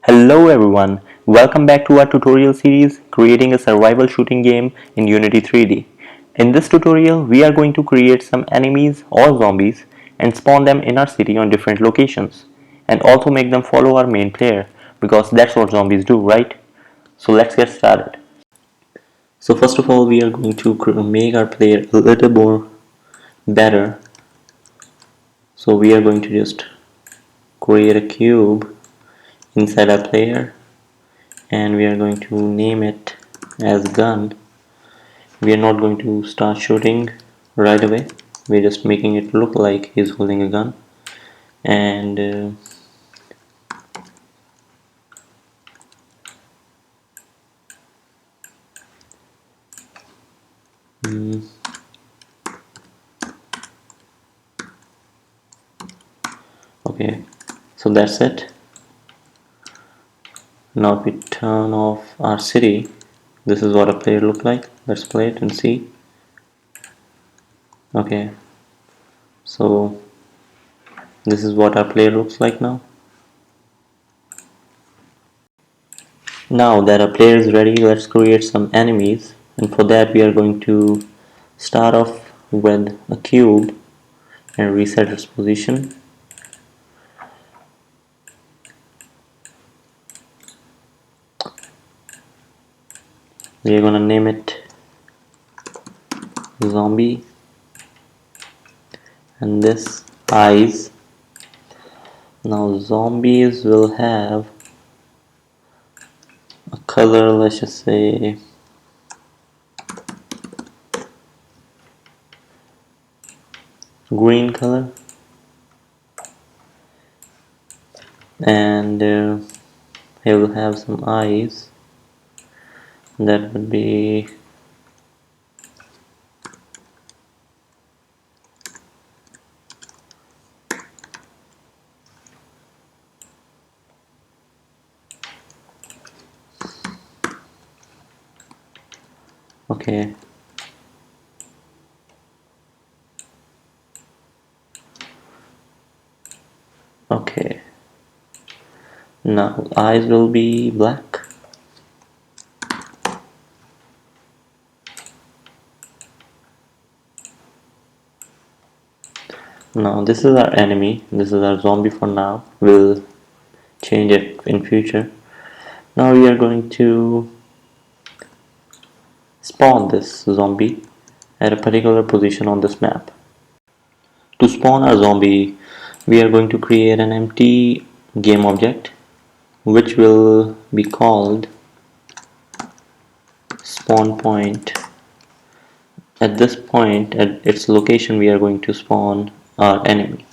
Hello everyone, welcome back to our tutorial series creating a survival shooting game in Unity 3D. In this tutorial, we are going to create some enemies or zombies and spawn them in our city on different locations and also make them follow our main player because that's what zombies do, right? So let's get started. So first of all, we are going to make our player a little more better. So we are going to just create a cube inside our player and we are going to name it as gun. We are not going to start shooting right away. We're just making it look like he's holding a gun. And mm, okay, so that's it. Now if we turn off our city, this is what a player look like. Let's play it and see. Okay, so this is what our player looks like now. Now that our player is ready, let's create some enemies, and for that we are going to start off with a cube and reset its position. We are gonna name it zombie, and this eyes. Now zombies will have a color, let's just say green color, and he will have some eyes that would be okay. Okay, now eyes will be black. Now this is our enemy, this is our zombie for now. We'll change it in future. Now we are going to spawn this zombie at a particular position on this map. To spawn our zombie, we are going to create an empty game object which will be called spawn point. At this point, at its location, we are going to spawn our enemy.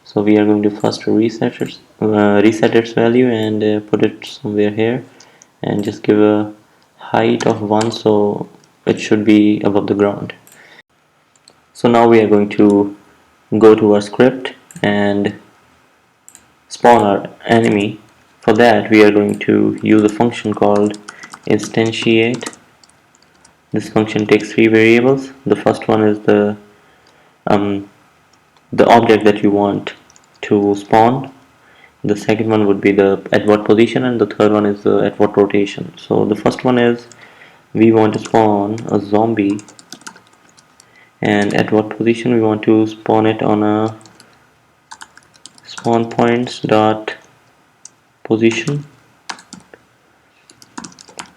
So we are going to first reset its value and put it somewhere here and just give a height of 1, so it should be above the ground. So now we are going to go to our script and spawn our enemy. For that we are going to use a function called instantiate. This function takes 3 variables. The first one is um, the object that you want to spawn. The second one would be the at what position, and the third one is the at what rotation. So the first one is we want to spawn a zombie, and at what position we want to spawn it on a spawn points dot position,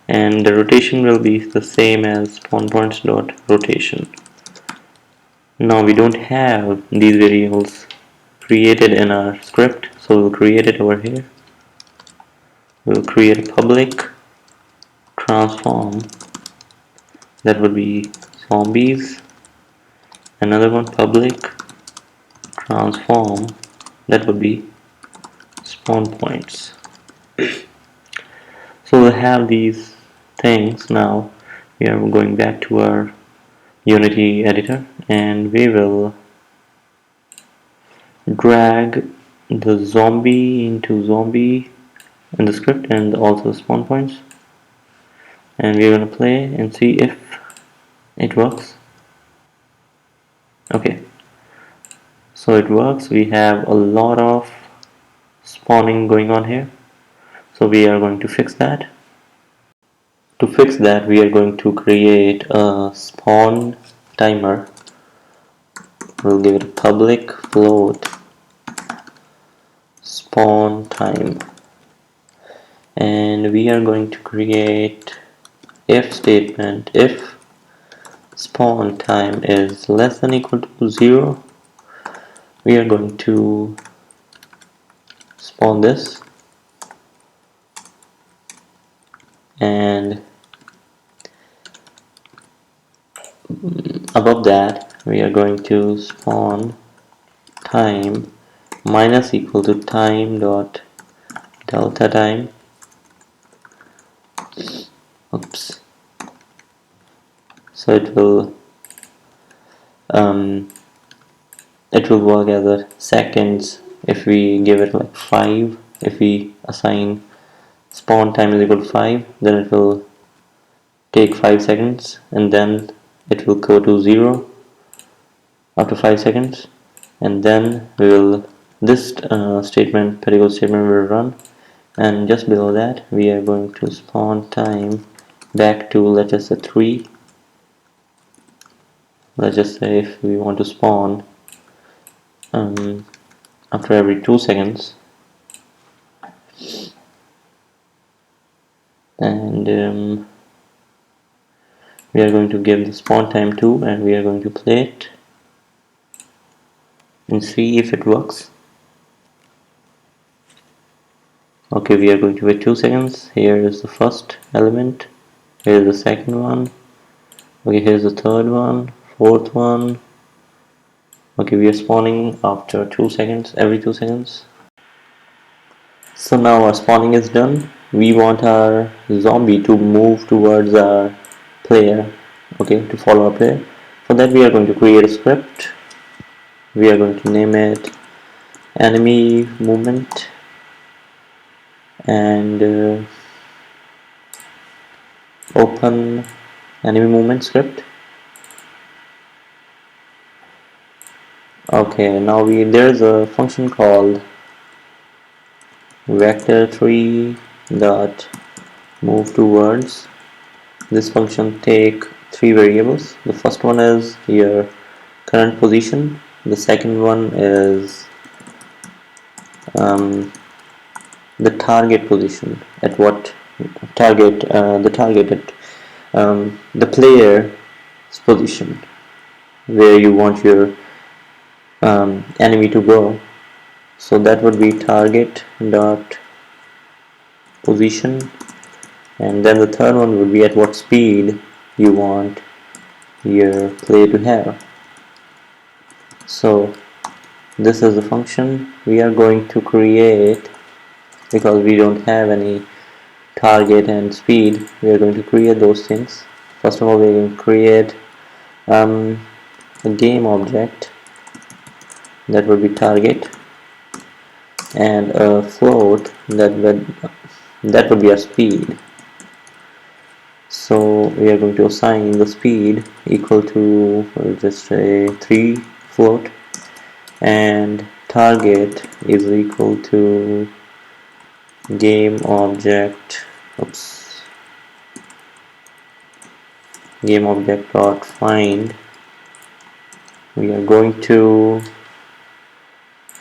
and the rotation will be the same as spawn points dot rotation. Now we don't have these variables created in our script, so we'll create it over here. We'll create a public transform that would be zombies, another one public transform that would be spawn points. So we'll have these things. Now we are going back to our Unity editor and we will drag the zombie into zombie in the script and also spawn points, and we're going to play and see if it works. Okay, so it works. We have a lot of spawning going on here. So we are going to fix that. To fix that, we are going to create a spawn timer. We'll give it a public float spawn time, and we are going to create if statement. If spawn time is less than equal to 0, we are going to spawn this, and above that we are going to spawn time minus equal to time dot delta time. Oops. So it will work as a seconds if we give it like 5. If we assign spawn time is equal to 5, then it will take 5 seconds, and then it will go to 0 after 5 seconds, and then we will this statement, particular statement, will run, and just below that we are going to spawn time back to, let us say, 3. Let's just say if we want to spawn after every 2 seconds, and we are going to give the spawn time 2, and we are going to play it and see if it works. Okay, we are going to wait 2 seconds. Here is the first element, here is the second one, okay, here's the third one, fourth one. Okay, we are spawning after 2 seconds, every 2 seconds. So now our spawning is done. We want our zombie to move towards our player, okay, to follow our player. For that we are going to create a script. We are going to name it enemy movement, and open enemy movement script. Okay, now there's a function called vector3 dot move towards. This function take 3 variables. The first one is your current position. The second one is the target position, at what target, the target at the player's position, where you want your enemy to go. So that would be target dot position, and then the third one would be at what speed you want your player to have. So this is the function we are going to create. Because we don't have any target and speed, we are going to create those things. First of all, we are going to create a game object that would be target, and a float that would be our speed. So we are going to assign the speed equal to, we'll just say 3 float, and target is equal to game object dot find. We are going to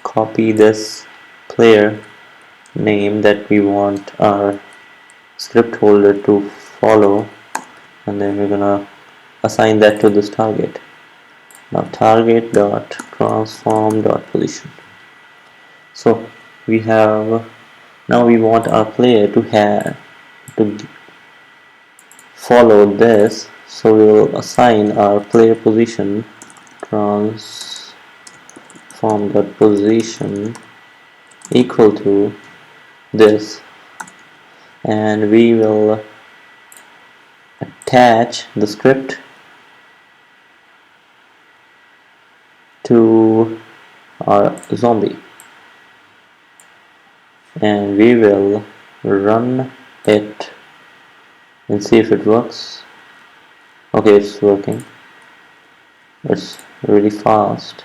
copy this player name that we want our script holder to follow, and then we're gonna assign that to this target. Now target dot transform dot position. So we have, now we want our player to follow this, so we will assign our player position transform dot position equal to this, and we will attach the script to our zombie, and we will run it and see if it works. Okay, it's working. It's really fast.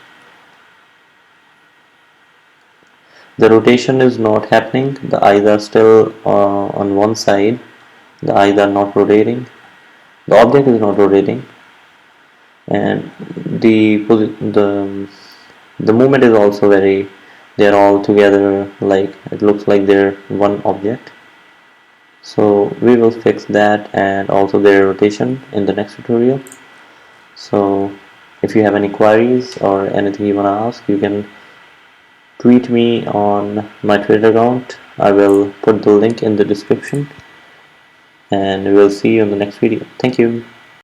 The rotation is not happening. The eyes are still on one side. The eyes are not rotating. The object is not rotating, and the movement is also very. They're all together. Like it looks like they're one object. So we will fix that and also their rotation in the next tutorial. So if you have any queries or anything you want to ask, you can tweet me on my Twitter account. I will put the link in the description, and we'll see you in the next video. Thank you.